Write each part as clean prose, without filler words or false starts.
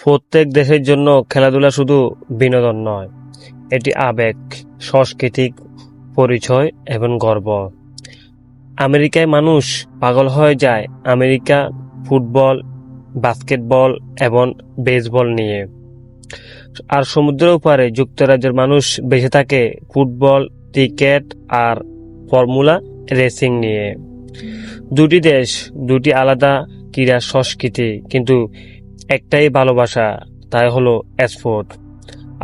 প্রত্যেক দেশের জন্য খেলাধুলা শুধু বিনোদন নয়, এটি আবেগ, সাংস্কৃতিক পরিচয় এবং গর্ব। আমেরিকায় মানুষ পাগল হয়ে যায় আমেরিকা ফুটবল, বাস্কেটবল এবং বেসবল নিয়ে। আর সমুদ্রের ওপারে যুক্তরাজ্যের মানুষ বেঁচে থাকে ফুটবল, ক্রিকেট আর ফর্মুলা রেসিং নিয়ে। দুটি দেশ, দুটি আলাদা ক্রীড়া সংস্কৃতি, কিন্তু একটাই ভালোবাসা, তাই হলো স্পোর্ট।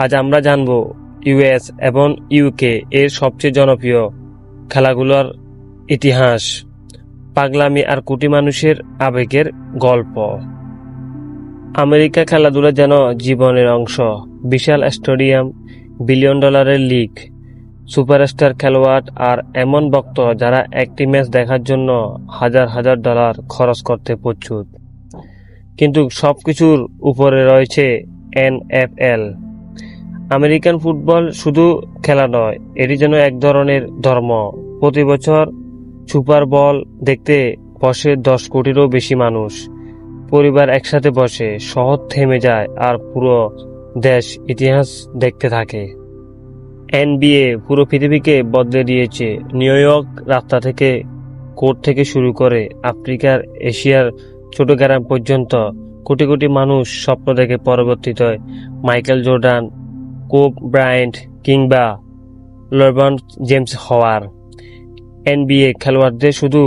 আজ আমরা জানব ইউএস এবং ইউকে এর সবচেয়ে জনপ্রিয় খেলাগুলোর ইতিহাস, পাগলামি আর কোটি মানুষের আবেগের গল্প। আমেরিকা খেলাধুলা যেন জীবনের অংশ। বিশাল স্টেডিয়াম, $বিলিয়ন লিগ, সুপারস্টার খেলোয়াড় আর এমন ভক্ত যারা একটি ম্যাচ দেখার জন্য হাজার হাজার ডলার খরচ করতে প্রস্তুত। কিন্তু সবকিছুর উপরে রয়েছে NFL। আমেরিকান ফুটবল শুধু খেলা নয়, এটি যেন এক ধরনের ধর্ম। প্রতি বছর সুপার বল দেখতে বসে 10 কোটিরও বেশি মানুষ। পরিবার একসাথে বসে, শহর থেমে যায় আর পুরো দেশ ইতিহাস দেখতে থাকে। NBA পুরো পৃথিবীকে বদলে দিয়েছে। নিউ ইয়র্ক রাস্তা থেকে, কোর্ট থেকে শুরু করে আফ্রিকার, এশিয়ার ছোট গ্রাম পর্যন্ত কোটি কোটি মানুষ স্বপ্ন দেখে পরবর্তীতে মাইকেল জর্ডান, কোব ব্রায়ান্ট কিংবা লেব্রন জেমস হওয়ার। NBA খেলোয়াড়দের শুধু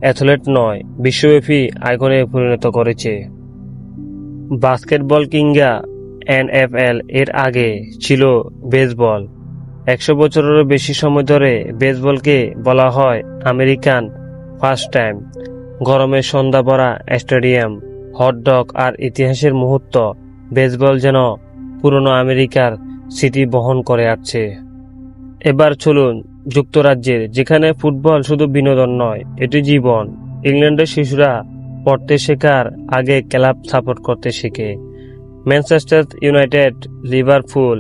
অ্যাথলেট নয়, বিশ্বব্যাপী আইকনে পরিণত করেছে। বাস্কেটবল কিংবা NFL এর আগে ছিল বেসবল। 100 বছরেরও বেশি সময় ধরে বেসবলকে বলা হয় আমেরিকান ফার্স্ট টাইম। গরমের সন্ধ্যা ভরা স্টেডিয়াম, হটডগ আর ইতিহাসের মুহূর্ত, বেসবল যেন পুরনো আমেরিকার স্মৃতি বহন করে আসছে। এবার চলুন যুক্তরাজ্যের, যেখানে ফুটবল শুধু বিনোদন নয়, এটি জীবন। ইংল্যান্ডের শিশুরা পড়তে শেখার আগে ক্লাব সাপোর্ট করতে শেখে। Manchester United, Liverpool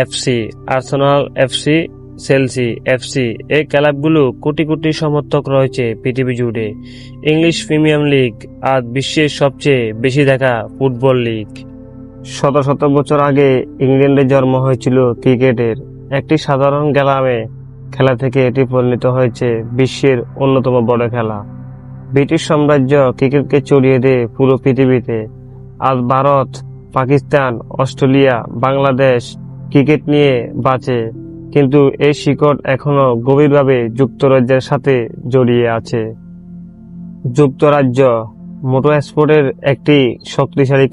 FC, Arsenal FC, Chelsea FC, এই ক্লাবগুলো কোটি কোটি সমর্থক রয়েছে পৃথিবী জুড়ে। ইংলিশ প্রিমিয়ার লিগ আজ বিশ্বের সবচেয়ে বেশি দেখা ফুটবল লিগ। শত শত বছর আগে ইংল্যান্ডে জন্ম হয়েছিল ক্রিকেটের। একটি সাধারণ গ্রামে খেলা থেকে এটি পরিণত হয়েছে বিশ্বের অন্যতম বড় খেলা। ব্রিটিশ সাম্রাজ্য ক্রিকেটকে ছড়িয়ে দেয় পুরো পৃথিবীতে। আজ ভারত, পাকিস্তান, অস্ট্রেলিয়া, বাংলাদেশ ক্রিকেট নিয়ে বাঁচে, কিন্তু এই শিকড় এখনো গভীরভাবে যুক্তরাজ্যের সাথে জড়িয়ে আছে। যুক্তরাজ্য মোটরস্পোর্টের একটি শক্তিশালী